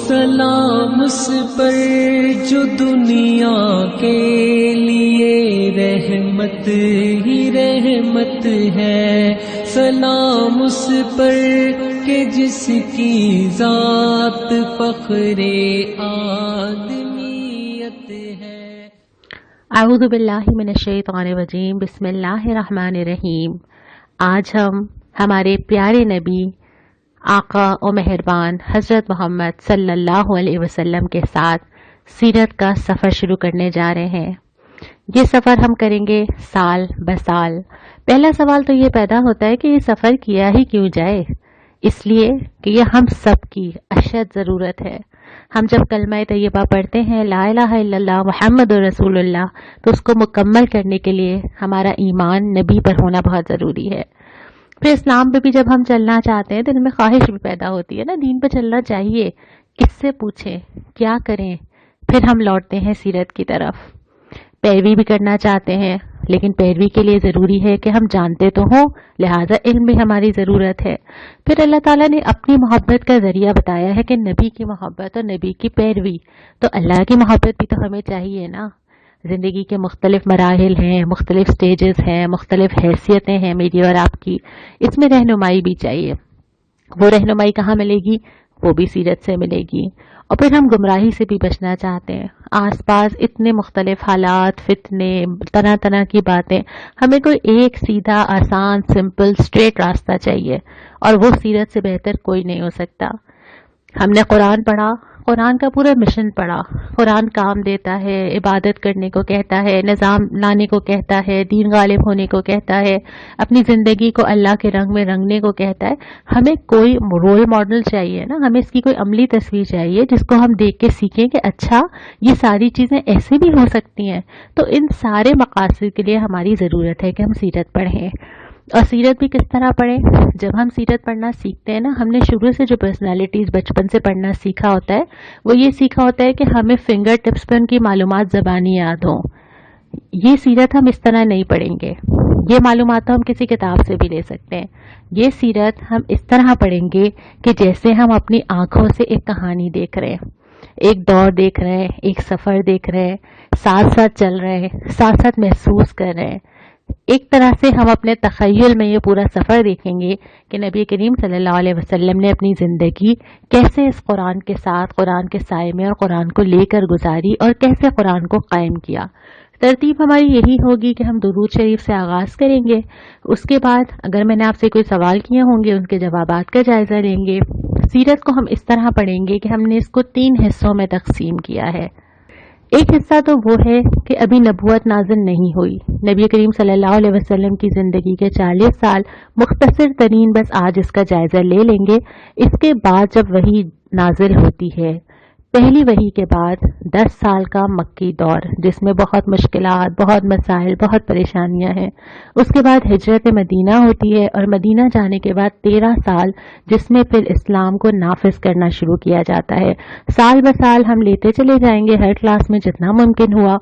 سلام اس پر جو دنیا کے لیے رحمت ہی رحمت ہے، سلام اس پر کہ جس کی ذات فخر آدمیت ہے۔ اعوذ باللہ من الشیطان الرجیم، بسم اللہ الرحمن الرحیم۔ آج ہم ہمارے پیارے نبی آقا و مہربان حضرت محمد صلی اللہ علیہ وسلم کے ساتھ سیرت کا سفر شروع کرنے جا رہے ہیں۔ یہ سفر ہم کریں گے سال بسال۔ پہلا سوال تو یہ پیدا ہوتا ہے کہ یہ سفر کیا ہی کیوں جائے؟ اس لیے کہ یہ ہم سب کی اشد ضرورت ہے۔ ہم جب کلمہ طیبہ پڑھتے ہیں لا الہ الا اللہ محمد رسول اللہ، تو اس کو مکمل کرنے کے لیے ہمارا ایمان نبی پر ہونا بہت ضروری ہے۔ پھر اسلام پہ بھی جب ہم چلنا چاہتے ہیں تو ان میں خواہش بھی پیدا ہوتی ہے نا، دین پہ چلنا چاہیے، کس سے پوچھیں، کیا کریں؟ پھر ہم لوٹتے ہیں سیرت کی طرف۔ پیروی بھی کرنا چاہتے ہیں، لیکن پیروی کے لیے ضروری ہے کہ ہم جانتے تو ہوں، لہٰذا علم بھی ہماری ضرورت ہے۔ پھر اللہ تعالیٰ نے اپنی محبت کا ذریعہ بتایا ہے کہ نبی کی محبت اور نبی کی پیروی، تو اللہ کی محبت بھی تو ہمیں چاہیے نا۔ زندگی کے مختلف مراحل ہیں، مختلف سٹیجز ہیں، مختلف حیثیتیں ہیں میری اور آپ کی، اس میں رہنمائی بھی چاہیے۔ وہ رہنمائی کہاں ملے گی؟ وہ بھی سیرت سے ملے گی۔ اور پھر ہم گمراہی سے بھی بچنا چاہتے ہیں، آس پاس اتنے مختلف حالات، فتنے، طرح طرح کی باتیں، ہمیں کوئی ایک سیدھا آسان سمپل اسٹریٹ راستہ چاہیے، اور وہ سیرت سے بہتر کوئی نہیں ہو سکتا۔ ہم نے قرآن پڑھا، قرآن کا پورا مشن پڑھا۔ قرآن کام دیتا ہے، عبادت کرنے کو کہتا ہے، نظام لانے کو کہتا ہے، دین غالب ہونے کو کہتا ہے، اپنی زندگی کو اللہ کے رنگ میں رنگنے کو کہتا ہے۔ ہمیں کوئی رول ماڈل چاہیے نا، ہمیں اس کی کوئی عملی تصویر چاہیے جس کو ہم دیکھ کے سیکھیں کہ اچھا یہ ساری چیزیں ایسے بھی ہو سکتی ہیں۔ تو ان سارے مقاصد کے لیے ہماری ضرورت ہے کہ ہم سیرت پڑھیں۔ اور سیرت بھی کس طرح پڑھیں؟ جب ہم سیرت پڑھنا سیکھتے ہیں نا، ہم نے شروع سے جو پرسنالٹیز بچپن سے پڑھنا سیکھا ہوتا ہے، وہ یہ سیکھا ہوتا ہے کہ ہمیں فنگر ٹپس پہ ان کی معلومات زبانی یاد ہوں۔ یہ سیرت ہم اس طرح نہیں پڑھیں گے، یہ معلومات تو ہم کسی کتاب سے بھی لے سکتے ہیں۔ یہ سیرت ہم اس طرح پڑھیں گے کہ جیسے ہم اپنی آنکھوں سے ایک کہانی دیکھ رہے ہیں، ایک دور دیکھ رہے ہیں، ایک سفر دیکھ رہے ہیں، ساتھ ساتھ چل رہے ہیں، ساتھ ساتھ محسوس کر رہے ہیں۔ ایک طرح سے ہم اپنے تخیل میں یہ پورا سفر دیکھیں گے کہ نبی کریم صلی اللہ علیہ وسلم نے اپنی زندگی کیسے اس قرآن کے ساتھ، قرآن کے سائے میں اور قرآن کو لے کر گزاری، اور کیسے قرآن کو قائم کیا۔ ترتیب ہماری یہی ہوگی کہ ہم درود شریف سے آغاز کریں گے، اس کے بعد اگر میں نے آپ سے کوئی سوال کیے ہوں گے ان کے جوابات کا جائزہ لیں گے۔ سیرت کو ہم اس طرح پڑھیں گے کہ ہم نے اس کو 3 حصوں میں تقسیم کیا ہے۔ ایک حصہ تو وہ ہے کہ ابھی نبوت نازل نہیں ہوئی، نبی کریم صلی اللہ علیہ وسلم کی زندگی کے 40 سال مختصر ترین بس آج اس کا جائزہ لے لیں گے۔ اس کے بعد جب وحی نازل ہوتی ہے، پہلی وحی کے بعد 10 سال کا مکی دور جس میں بہت مشکلات، بہت مسائل، بہت پریشانیاں ہیں۔ اس کے بعد ہجرت مدینہ ہوتی ہے، اور مدینہ جانے کے بعد 13 سال جس میں پھر اسلام کو نافذ کرنا شروع کیا جاتا ہے۔ سال بسال ہم لیتے چلے جائیں گے ہر کلاس میں جتنا ممکن ہوا۔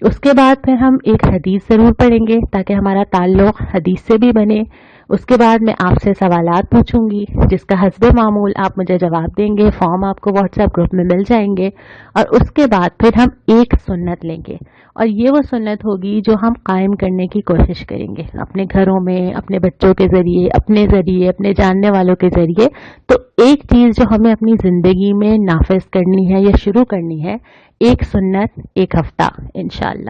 اس کے بعد پھر ہم ایک حدیث ضرور پڑھیں گے تاکہ ہمارا تعلق حدیث سے بھی بنے۔ اس کے بعد میں آپ سے سوالات پوچھوں گی جس کا حسب معمول آپ مجھے جواب دیں گے، فارم آپ کو واٹس ایپ گروپ میں مل جائیں گے۔ اور اس کے بعد پھر ہم ایک سنت لیں گے، اور یہ وہ سنت ہوگی جو ہم قائم کرنے کی کوشش کریں گے اپنے گھروں میں، اپنے بچوں کے ذریعے، اپنے جاننے والوں کے ذریعے۔ تو ایک چیز جو ہمیں اپنی زندگی میں نافذ کرنی ہے یا شروع کرنی ہے، ایک سنت ایک ہفتہ انشاءاللہ۔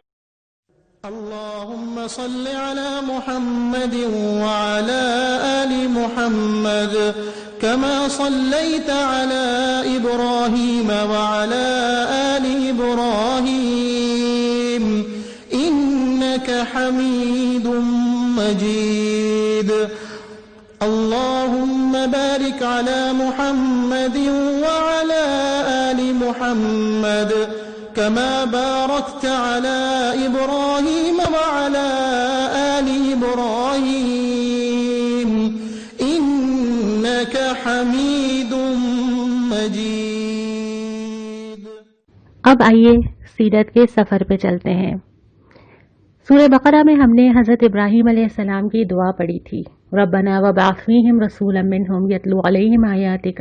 اللهم صل على محمد وعلى آل محمد كما صليت على إبراهيم وعلى آل إبراهيم إنك حميد مجيد اللهم بارك على محمد وعلى آل محمد كما باركت على إبراهيم وعلى آل إبراهيم إنك حميد مجيد۔ اب آئیے سیرت کے سفر پہ چلتے ہیں۔ سورہ بقرہ میں ہم نے حضرت ابراہیم علیہ السلام کی دعا پڑھی تھی، ربنا وابعث فیہم رسولا منہم یتلو علیہم آیاتک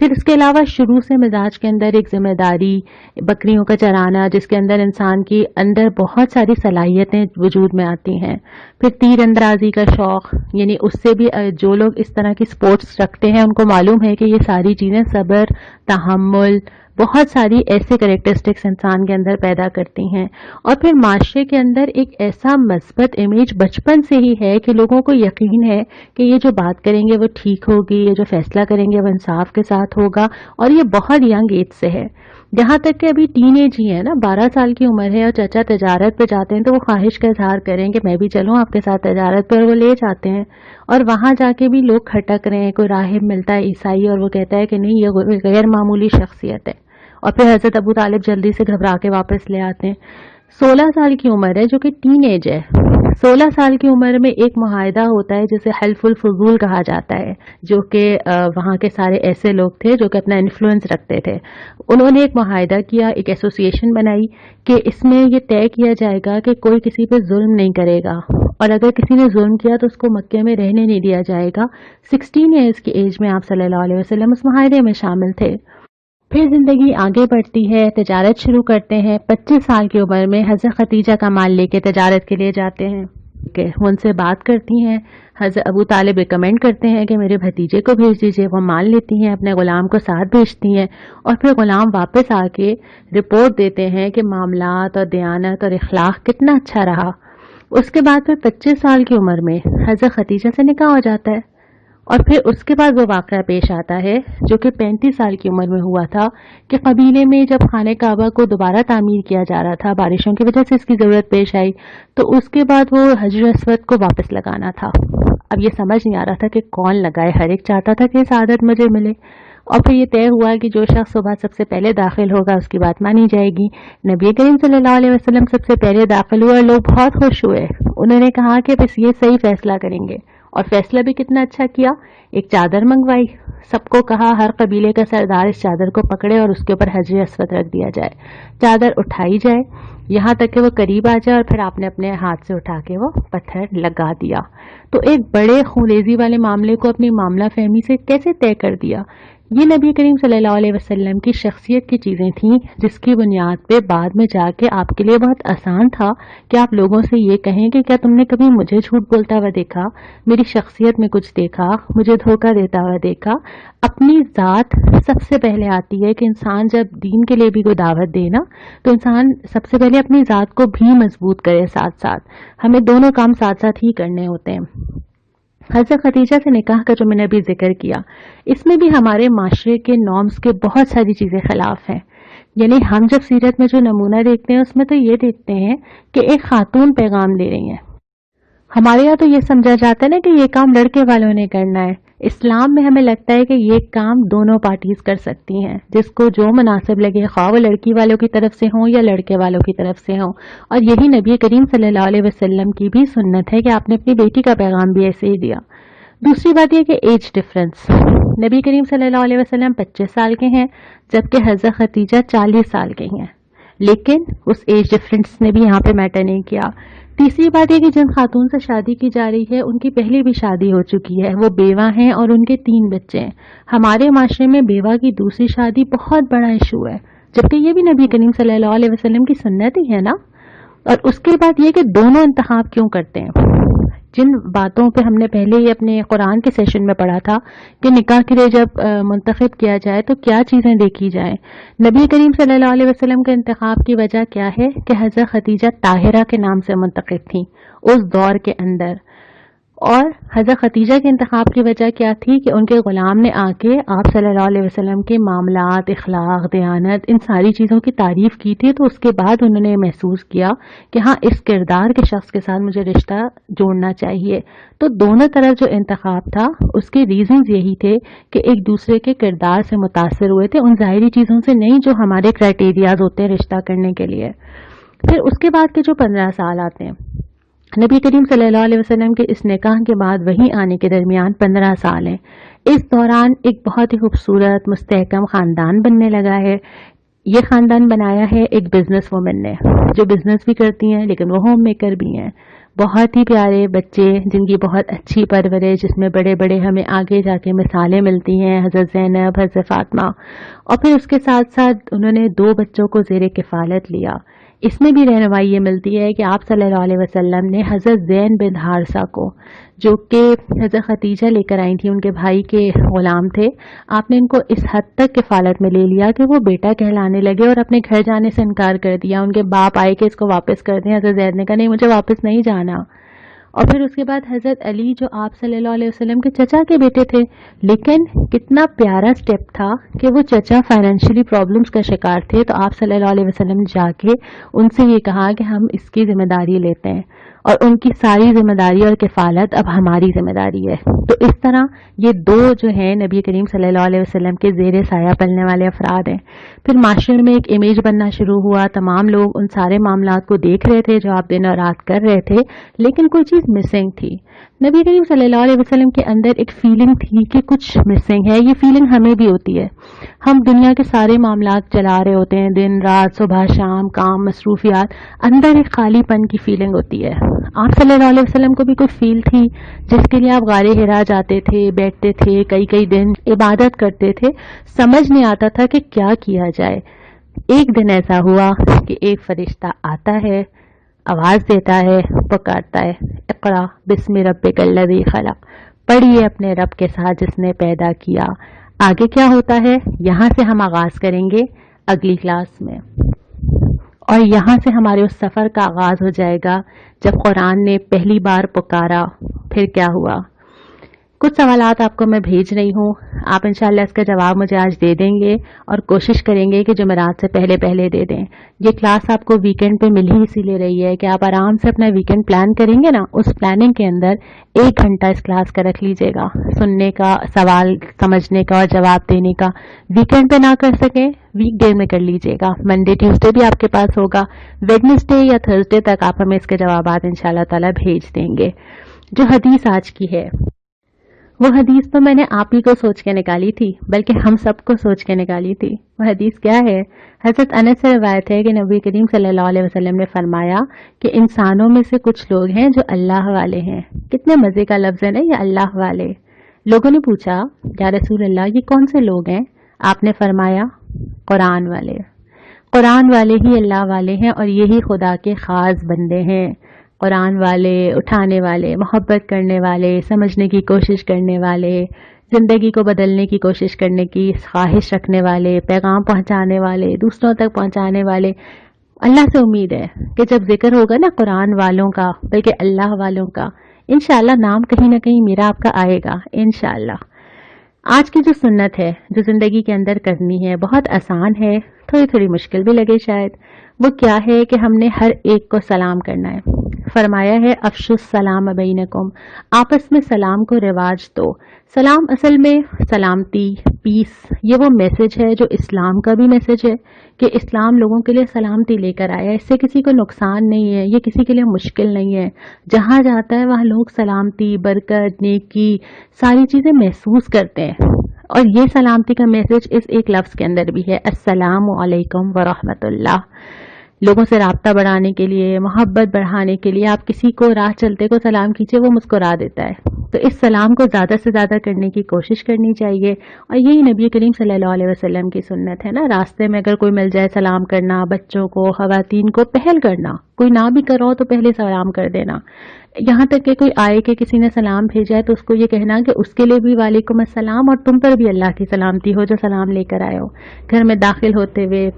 پھر اس کے علاوہ شروع سے مزاج کے اندر ایک ذمہ داری، بکریوں کا چرانا جس کے اندر انسان کی اندر بہت ساری صلاحیتیں وجود میں آتی ہیں، پھر تیر اندازی کا شوق، یعنی اس سے بھی جو لوگ اس طرح کی سپورٹس رکھتے ہیں ان کو معلوم ہے کہ یہ ساری چیزیں صبر، تحمل، بہت ساری ایسے کریکٹرسٹکس انسان کے اندر پیدا کرتی ہیں، اور پھر معاشرے کے اندر ایک ایسا مثبت امیج بچپن سے ہی ہے کہ لوگوں کو یقین ہے کہ یہ جو بات کریں گے وہ ٹھیک ہوگی، یہ جو فیصلہ کریں گے وہ انصاف کے ساتھ ہوگا، اور یہ بہت ینگ ایج سے ہے، یہاں تک کہ ابھی ٹین ایج ہی ہے نا، 12 سال کی عمر ہے اور چچا تجارت پہ جاتے ہیں تو وہ خواہش کا اظہار کریں کہ میں بھی چلوں آپ کے ساتھ تجارت پہ، اور وہ لے جاتے ہیں، اور وہاں جا کے بھی لوگ کھٹک رہے ہیں، کوئی راہب ملتا ہے عیسائی اور وہ کہتا ہے کہ نہیں یہ غیر معمولی شخصیت ہے، اور پھر حضرت ابو طالب جلدی سے گھبرا کے واپس لے آتے ہیں۔ 16 سال کی عمر ہے جو کہ ٹین ایج ہے، 16 سال کی عمر میں ایک معاہدہ ہوتا ہے جسے حلف الفضول کہا جاتا ہے، جو کہ وہاں کے سارے ایسے لوگ تھے جو کہ اپنا انفلوئنس رکھتے تھے، انہوں نے ایک معاہدہ کیا، ایک ایسوسیشن بنائی کہ اس میں یہ طے کیا جائے گا کہ کوئی کسی پہ ظلم نہیں کرے گا، اور اگر کسی نے ظلم کیا تو اس کو مکے میں رہنے نہیں دیا جائے گا۔ 16 ایئرس کی ایج میں آپ صلی اللہ علیہ وسلم اس معاہدے میں شامل تھے۔ پھر زندگی آگے بڑھتی ہے، تجارت شروع کرتے ہیں، 25 سال کی عمر میں حضرت خدیجہ کا مال لے کے تجارت کے لیے جاتے ہیں، کہ ان سے بات کرتی ہیں، حضرت ابو طالب ریکمینڈ کرتے ہیں کہ میرے بھتیجے کو بھیج دیجیے، وہ مال لیتی ہیں، اپنے غلام کو ساتھ بھیجتی ہیں، اور پھر غلام واپس آ کے رپورٹ دیتے ہیں کہ معاملات اور دیانت اور اخلاق کتنا اچھا رہا۔ اس کے بعد پھر 25 سال کی عمر میں حضرت خدیجہ سے نکاح ہو جاتا ہے، اور پھر اس کے بعد وہ واقعہ پیش آتا ہے جو کہ 35 سال کی عمر میں ہوا تھا، کہ قبیلے میں جب خانہ کعبہ کو دوبارہ تعمیر کیا جا رہا تھا، بارشوں کی وجہ سے اس کی ضرورت پیش آئی، تو اس کے بعد وہ حجر اسود کو واپس لگانا تھا۔ اب یہ سمجھ نہیں آ رہا تھا کہ کون لگائے، ہر ایک چاہتا تھا کہ سعادت مجھے ملے، اور پھر یہ طے ہوا کہ جو شخص صبح سب سے پہلے داخل ہوگا اس کی بات مانی جائے گی۔ نبی کریم صلی اللہ علیہ وسلم سب سے پہلے داخل ہوئے اور لوگ بہت خوش ہوئے، انہوں نے کہا کہ بس یہ صحیح فیصلہ کریں گے، اور فیصلہ بھی کتنا اچھا کیا، ایک چادر منگوائی، سب کو کہا ہر قبیلے کا سردار اس چادر کو پکڑے اور اس کے اوپر حجر اسود رکھ دیا جائے، چادر اٹھائی جائے یہاں تک کہ وہ قریب آ جائے، اور پھر آپ نے اپنے ہاتھ سے اٹھا کے وہ پتھر لگا دیا۔ تو ایک بڑے خونریزی والے معاملے کو اپنی معاملہ فہمی سے کیسے طے کر دیا؟ یہ نبی کریم صلی اللہ علیہ وسلم کی شخصیت کی چیزیں تھیں، جس کی بنیاد پہ بعد میں جا کے آپ کے لیے بہت آسان تھا کہ آپ لوگوں سے یہ کہیں کہ کیا تم نے کبھی مجھے جھوٹ بولتا ہوا دیکھا، میری شخصیت میں کچھ دیکھا، مجھے دھوکہ دیتا ہوا دیکھا۔ اپنی ذات سب سے پہلے آتی ہے کہ انسان جب دین کے لیے بھی کوئی دعوت دے نا، تو انسان سب سے پہلے اپنی ذات کو بھی مضبوط کرے، ساتھ ساتھ ہمیں دونوں کام ساتھ ساتھ ہی کرنے ہوتے ہیں۔ حضرت خدیجہ سے نکاح کا جو میں نے ابھی ذکر کیا، اس میں بھی ہمارے معاشرے کے نارمز کے بہت ساری چیزیں خلاف ہیں، یعنی ہم جب سیرت میں جو نمونہ دیکھتے ہیں اس میں تو یہ دیکھتے ہیں کہ ایک خاتون پیغام دے رہی ہیں، ہمارے یہاں تو یہ سمجھا جاتا ہے نا کہ یہ کام لڑکے والوں نے کرنا ہے، اسلام میں ہمیں لگتا ہے کہ یہ کام دونوں پارٹیز کر سکتی ہیں، جس کو جو مناسب لگے، خواہ وہ لڑکی والوں کی طرف سے ہوں یا لڑکے والوں کی طرف سے ہوں، اور یہی نبی کریم صلی اللہ علیہ وسلم کی بھی سنت ہے کہ آپ نے اپنی بیٹی کا پیغام بھی ایسے ہی دیا۔ دوسری بات یہ کہ ایج ڈفرنس، نبی کریم صلی اللہ علیہ وسلم 25 سال کے ہیں جبکہ حضرت خدیجہ 40 سال کے ہیں، لیکن اس ایج ڈفرنس نے بھی یہاں پہ میٹر نہیں کیا۔ تیسری بات یہ کہ جن خاتون سے شادی کی جا رہی ہے ان کی پہلے بھی شادی ہو چکی ہے، وہ بیوہ ہیں اور ان کے 3 بچے ہیں۔ ہمارے معاشرے میں بیوہ کی دوسری شادی بہت بڑا ایشو ہے، جبکہ یہ بھی نبی کریم صلی اللہ علیہ وسلم کی سنت ہی ہے نا۔ اور اس کے بعد یہ کہ دونوں انتخاب کیوں کرتے ہیں، جن باتوں پہ ہم نے پہلے ہی اپنے قرآن کے سیشن میں پڑھا تھا کہ نکاح کے لیے جب منتخب کیا جائے تو کیا چیزیں دیکھی جائیں، نبی کریم صلی اللہ علیہ وسلم کے انتخاب کی وجہ کیا ہے کہ حضرت خدیجہ طاہرہ کے نام سے منتخب تھیں اس دور کے اندر، اور حضرت خدیجہ کے انتخاب کی وجہ کیا تھی کہ ان کے غلام نے آ کے آپ صلی اللہ علیہ وسلم کے معاملات، اخلاق، دیانت، ان ساری چیزوں کی تعریف کی تھی، تو اس کے بعد انہوں نے محسوس کیا کہ ہاں اس کردار کے شخص کے ساتھ مجھے رشتہ جوڑنا چاہیے۔ تو دونوں طرف جو انتخاب تھا اس کے ریزنز یہی تھے کہ ایک دوسرے کے کردار سے متاثر ہوئے تھے، ان ظاہری چیزوں سے نہیں جو ہمارے کرائٹیریاز ہوتے ہیں رشتہ کرنے کے لیے۔ پھر اس کے بعد کے جو 15 سال آتے ہیں، نبی کریم صلی اللہ علیہ وسلم کے اس نکاح کے بعد وہیں آنے کے درمیان 15 سال ہیں، اس دوران ایک بہت ہی خوبصورت مستحکم خاندان بننے لگا ہے۔ یہ خاندان بنایا ہے ایک بزنس وومن نے، جو بزنس بھی کرتی ہیں لیکن وہ ہوم میکر بھی ہیں، بہت ہی پیارے بچے جن کی بہت اچھی پرورش، جس میں بڑے بڑے ہمیں آگے جا کے مثالیں ملتی ہیں، حضرت زینب، حضرت فاطمہ، اور پھر اس کے ساتھ ساتھ انہوں نے 2 بچوں کو زیر کفالت لیا۔ اس میں بھی رہنمائی یہ ملتی ہے کہ آپ صلی اللہ علیہ وسلم نے حضرت زین بن حارثہ کو، جو کہ حضرت خدیجہ لے کر آئی تھیں، ان کے بھائی کے غلام تھے، آپ نے ان کو اس حد تک کفالت میں لے لیا کہ وہ بیٹا کہلانے لگے اور اپنے گھر جانے سے انکار کر دیا۔ ان کے باپ آئے کہ اس کو واپس کر دیں، حضرت زید نے کہا نہیں، مجھے واپس نہیں جانا۔ اور پھر اس کے بعد حضرت علی جو آپ صلی اللہ علیہ وسلم کے چچا کے بیٹے تھے، لیکن کتنا پیارا سٹیپ تھا کہ وہ چچا فائنینشلی پرابلمز کا شکار تھے، تو آپ صلی اللہ علیہ وسلم نے جا کے ان سے یہ کہا کہ ہم اس کی ذمہ داری لیتے ہیں، اور ان کی ساری ذمہ داری اور کفالت اب ہماری ذمہ داری ہے۔ تو اس طرح یہ 2 جو ہیں نبی کریم صلی اللہ علیہ وسلم کے زیر سایہ پلنے والے افراد ہیں۔ پھر معاشرے میں ایک امیج بننا شروع ہوا، تمام لوگ ان سارے معاملات کو دیکھ رہے تھے جو آپ دن اور رات کر رہے تھے، لیکن کوئی چیز مسنگ تھی۔ نبی کریم صلی اللہ علیہ وسلم کے اندر ایک فیلنگ تھی کہ کچھ مسنگ ہے۔ یہ فیلنگ ہمیں بھی ہوتی ہے، ہم دنیا کے سارے معاملات چلا رہے ہوتے ہیں، دن رات، صبح شام، کام، مصروفیات، اندر ایک خالی پن کی فیلنگ ہوتی ہے۔ آپ صلی اللہ علیہ وسلم کو بھی کوئی فیل تھی جس کے لیے آپ غار حرا جاتے تھے، بیٹھتے تھے، کئی دن عبادت کرتے تھے، سمجھ نہیں آتا تھا کہ کیا کیا جائے۔ ایک دن ایسا ہوا کہ ایک فرشتہ آتا ہے، آواز دیتا ہے، پکارتا ہے، اقرا بسم ربک الذی خلق، پڑھیے اپنے رب کے ساتھ جس نے پیدا کیا۔ آگے کیا ہوتا ہے یہاں سے ہم آغاز کریں گے اگلی کلاس میں، اور یہاں سے ہمارے اس سفر کا آغاز ہو جائے گا جب قرآن نے پہلی بار پکارا۔ پھر کیا ہوا؟ کچھ سوالات آپ کو میں بھیج رہی ہوں، آپ انشاءاللہ اس کا جواب مجھے آج دے دیں گے، اور کوشش کریں گے کہ جمعرات سے پہلے دے دیں۔ یہ کلاس آپ کو ویکنڈ پہ مل ہی اسی لیے رہی ہے کہ آپ آرام سے اپنا ویکنڈ پلان کریں گے نا، اس پلاننگ کے اندر 1 گھنٹہ اس کلاس کا رکھ لیجئے گا، سننے کا، سوال سمجھنے کا اور جواب دینے کا۔ ویکنڈ پہ نہ کر سکیں، ویک ڈے میں کر لیجئے گا، منڈے ٹیوزڈے بھی آپ کے پاس ہوگا، ویڈنسڈے یا تھرسڈے تک آپ ہمیں اس کے جوابات انشاءاللہ تعالی بھیج دیں گے۔ جو حدیث آج کی ہے، وہ حدیث تو میں نے آپ ہی کو سوچ کے نکالی تھی، بلکہ ہم سب کو سوچ کے نکالی تھی۔ وہ حدیث کیا ہے؟ حضرت انس سے روایت ہے کہ نبی کریم صلی اللہ علیہ وسلم نے فرمایا کہ انسانوں میں سے کچھ لوگ ہیں جو اللہ والے ہیں۔ کتنے مزے کا لفظ ہے نا یہ، اللہ والے۔ لوگوں نے پوچھا یا رسول اللہ یہ کون سے لوگ ہیں؟ آپ نے فرمایا قرآن والے۔ قرآن والے ہی اللہ والے ہیں، اور یہی خدا کے خاص بندے ہیں۔ قرآن والے، اٹھانے والے، محبت کرنے والے، سمجھنے کی کوشش کرنے والے، زندگی کو بدلنے کی کوشش کرنے کی خواہش رکھنے والے، پیغام پہنچانے والے، دوسروں تک پہنچانے والے۔ اللہ سے امید ہے کہ جب ذکر ہوگا نا قرآن والوں کا، بلکہ اللہ والوں کا، انشاءاللہ نام کہیں نہ کہیں میرا آپ کا آئے گا انشاءاللہ۔ آج کی جو سنت ہے جو زندگی کے اندر کرنی ہے، بہت آسان ہے، تھوڑی مشکل بھی لگے شاید۔ وہ کیا ہے کہ ہم نے ہر ایک کو سلام کرنا ہے۔ فرمایا ہے افشوا السلام بینکم، آپس میں سلام کو رواج دو۔ سلام اصل میں سلامتی، پیس، یہ وہ میسج ہے جو اسلام کا بھی میسج ہے کہ اسلام لوگوں کے لیے سلامتی لے کر آیا ہے۔ اس سے کسی کو نقصان نہیں ہے، یہ کسی کے لیے مشکل نہیں ہے۔ جہاں جاتا ہے وہاں لوگ سلامتی، برکت، نیکی، ساری چیزیں محسوس کرتے ہیں، اور یہ سلامتی کا میسج اس ایک لفظ کے اندر بھی ہے، السلام علیکم ورحمۃ اللہ۔ لوگوں سے رابطہ بڑھانے کے لیے، محبت بڑھانے کے لیے آپ کسی کو راہ چلتے کو سلام کیجیے، وہ مسکرا دیتا ہے۔ تو اس سلام کو زیادہ سے زیادہ کرنے کی کوشش کرنی چاہیے، اور یہی نبی کریم صلی اللہ علیہ وسلم کی سنت ہے نا۔ راستے میں اگر کوئی مل جائے سلام کرنا، بچوں کو، خواتین کو پہل کرنا، کوئی نہ بھی کرو تو پہلے سلام کر دینا۔ یہاں تک کہ کوئی آئے کہ کسی نے سلام بھیجا ہے تو اس کو یہ کہنا کہ اس کے لیے بھی وعلیکم السلام، اور تم پر بھی اللہ کی سلامتی ہو جو سلام لے کر آئے ہو۔ گھر میں داخل ہوتے ہوئے،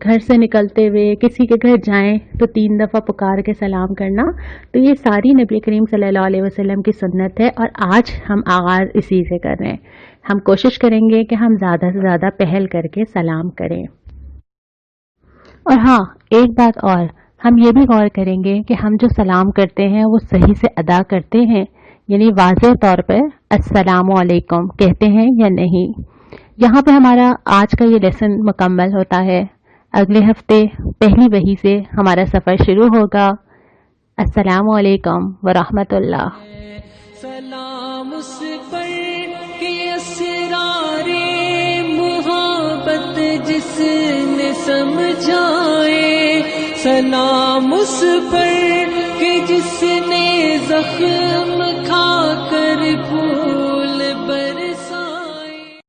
گھر سے نکلتے ہوئے، کسی کے گھر جائیں تو 3 دفعہ پکار کے سلام کرنا، تو یہ ساری نبی کریم صلی اللہ علیہ وسلم کی سنت ہے، اور آج ہم آغاز اسی سے کر رہے ہیں۔ ہم کوشش کریں گے کہ ہم زیادہ سے زیادہ پہل کر کے سلام کریں۔ اور ہاں، ایک بات اور، ہم یہ بھی غور کریں گے کہ ہم جو سلام کرتے ہیں وہ صحیح سے ادا کرتے ہیں، یعنی واضح طور پر السلام علیکم کہتے ہیں یا نہیں۔ یہاں پہ ہمارا آج کا یہ لیسن مکمل ہوتا ہے۔ اگلے ہفتے پہلی وحی سے ہمارا سفر شروع ہوگا۔ السلام علیکم ورحمۃ اللہ۔ سلام اس پر کہ اسرار محبت جس نے سمجھائے، سلام اس پر کہ جس نے زخم کھا کر پورا